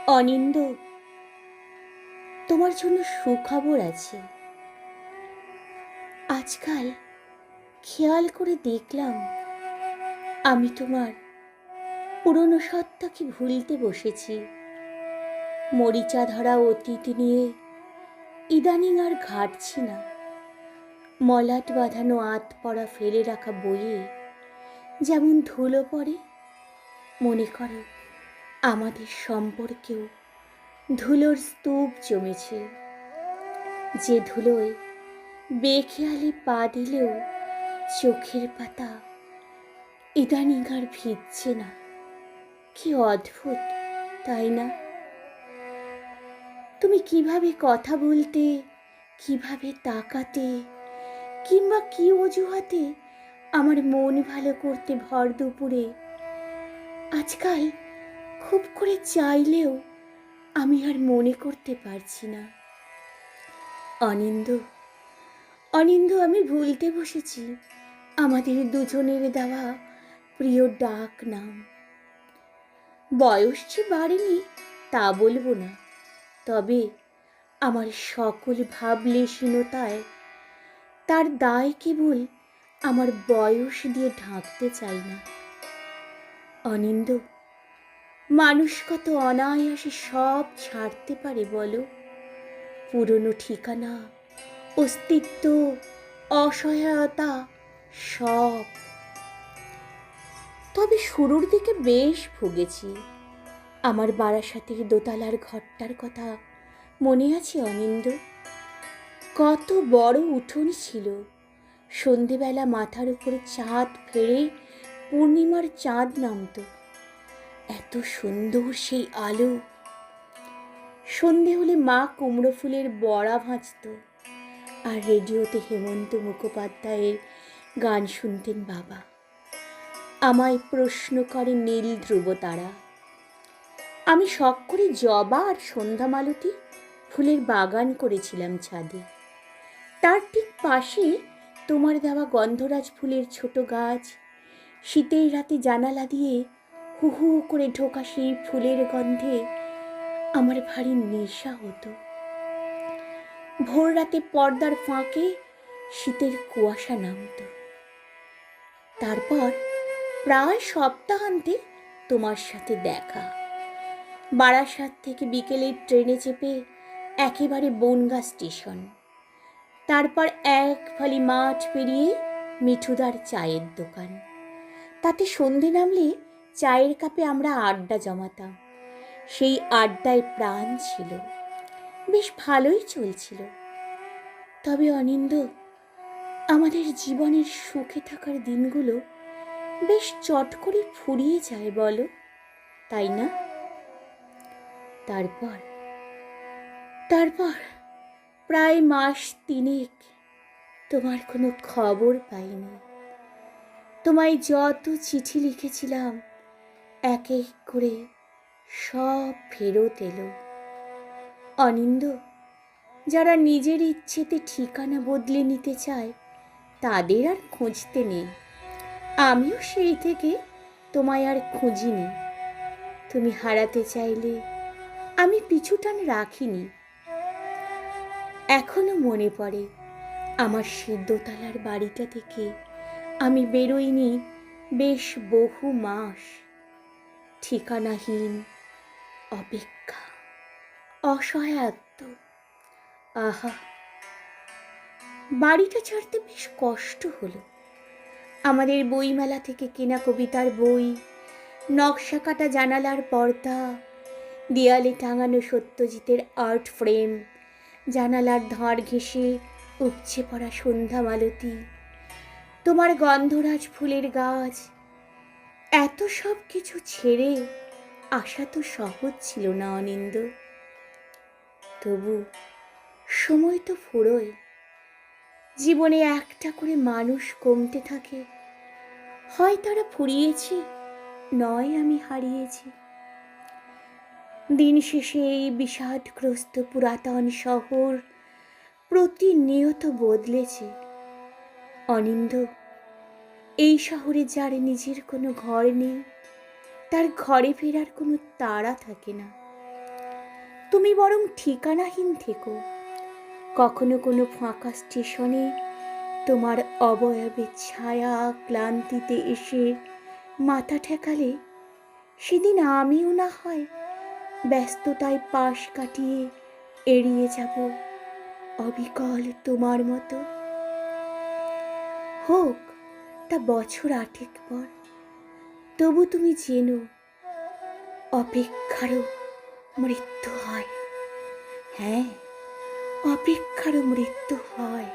অনিন্দ, তোমার জন্য সুখবর আছে। আজকাল খেয়াল করে দেখলাম আমি তোমার পুরনো সত্তাকে ভুলতে বসেছি। মরিচা ধরা অতীত নিয়ে ইদানিং আর ঘাটছি না। মলাট বাঁধানো আত পড়া ফেলে রাখা বইয়ে যেমন ধুলো পড়ে, মনে করো আমাদের সম্পর্কেও ধুলোর স্তূপ জমেছে। যে ধুলোয় বেখেয়ালি পা দিলেও চোখের পাতা ইদানিং আর ভিজছে না। কি অদ্ভুত, তাই না? তুমি কিভাবে কথা বলতে, কিভাবে তাকাতে, কিংবা কি অজুহাতে আমার মন ভালো করতে ভর দুপুরে আজকাল খুব করে চাইলেও আমি আর মনে করতে পারছি না। অনিন্দ, অনিন্দ, আমি ভুলতে বসেছি আমাদের দুজনের দেওয়া প্রিয় ডাক নাম। বয়স যে বাড়েনি তা বলবো না, তবে আমার সকল ভাবলেশীনতায় তার দায় কেবল আমার বয়স দিয়ে ঢাকতে চাই না। অনিন্দ, মানুষ কত অনায়াসে সব ছাড়তে পারে বলো? পুরনো ঠিকানা, অস্তিত্ব, অসহায়তা, সব। তবে শুরুর দিকে বেশ ভুগেছি। আমার বারাসাতের দোতলার ঘরটার কথা মনে আছে অনিন্দ? কত বড় উঠোন ছিল। সন্ধেবেলা মাথার উপরে চাঁদ ফেরে পূর্ণিমার চাঁদ নামত। এত সুন্দর সেই আলো। সন্ধে হলে মা কুমড়ো ফুলের বড়া ভাজত, আর রেডিওতে হেমন্ত মুখোপাধ্যায়ের গান শুনতেন বাবা। আমায় প্রশ্ন করে নীল ধ্রুব তারা। আমি শখ করে জবা আর সন্ধ্যা মালতী ফুলের বাগান করেছিলাম ছাদে। তার ঠিক পাশে তোমার দেওয়া গন্ধরাজ ফুলের ছোট গাছ। শীতের রাতে জানালা দিয়ে হু হু করে ঢোকা সেই ফুলের গন্ধে আমার ভারী নেশা হতো। ভোর রাতে পর্দার ফাঁকে শীতের কুয়াশা নামতো। তারপর প্রায় সপ্তাহান্তে তোমার সাথে দেখা। বারাসাত থেকে বিকেলের ট্রেনে চেপে একেবারে বনগাঁ স্টেশন। তারপর এক ফালি মাঠ পেরিয়ে মিঠুদার চায়ের দোকান। তাতে সন্ধে নামলে চায়ের কাপে আমরা আড্ডা জমাতাম। সেই আড্ডায় প্রাণ ছিল। বেশ ভালোই চলছিল। তবে অনিন্দ, আমাদের জীবনের সুখে থাকার দিনগুলো বেশ চট করে ফুরিয়ে যায় বলো, তাই না? তারপর তারপর প্রায় মাস তিনেক তোমার কোনো খবর পাইনি। তোমায় যত চিঠি লিখেছিলাম এক এক করে সব ফেরত এলো। অনিন্দ, যারা নিজের ইচ্ছেতে ঠিকানা বদলে নিতে চায় তাদের আর খুঁজতে নেই। আমিও সেই থেকে তোমায় আর খুঁজিনি। তুমি হারাতে চাইলে আমি পিছুটান রাখিনি। এখনো মনে পড়ে আমার দোতলার বাড়িটা থেকে আমি বেরোইনি বেশ বহু মাস। ঠিকানাহীন, অপেক্ষা, অসহায়ত্ব। আহা, বাড়িটা ছাড়তে বেশ কষ্ট হলো। আমাদের বইমেলা থেকে কেনা কবিতার বই, নকশা কাটা জানালার পর্দা, দেয়ালে টাঙানো সত্যজিতের আর্ট ফ্রেম, জানালার ধার ঘেঁষে উপচে পড়া সন্ধ্যা মালতী, তোমার গন্ধরাজ ফুলের গাছ। এত সব কিছু ছেড়ে আসা তো সহজ ছিল না অনিন্দ। তবু সময় তো ফুরোয়। জীবনে একটা করে মানুষ কমতে থাকে। হয় তারা ফুরিয়েছে, নয় আমি হারিয়েছি। দিন শেষে এই বিষাদগ্রস্ত পুরাতন শহর প্রতিনিয়ত বদলেছে। অনিন্দ, এই শহরে যার নিজের কোনো ঘর নেই তার ঘরে ফেরার কোনো তাড়া থাকে না। তুমি বরং ঠিকানাহীন থেকো। কখনো কোনো ফাঁকা স্টেশনে তোমার অবয়বের ছায়া ক্লান্তিতে এসে মাথা ঠেকালে, সেদিন আমিও না হয় ব্যস্ততায় পাশ কাটিয়ে এড়িয়ে যাব অবিকল তোমার মতো। হোক তা বছর 8 পর, তবু তুমি জেনো অপেক্ষারও মৃত্যু হয়। হ্যাঁ, অপেক্ষারও মৃত্যু হয়।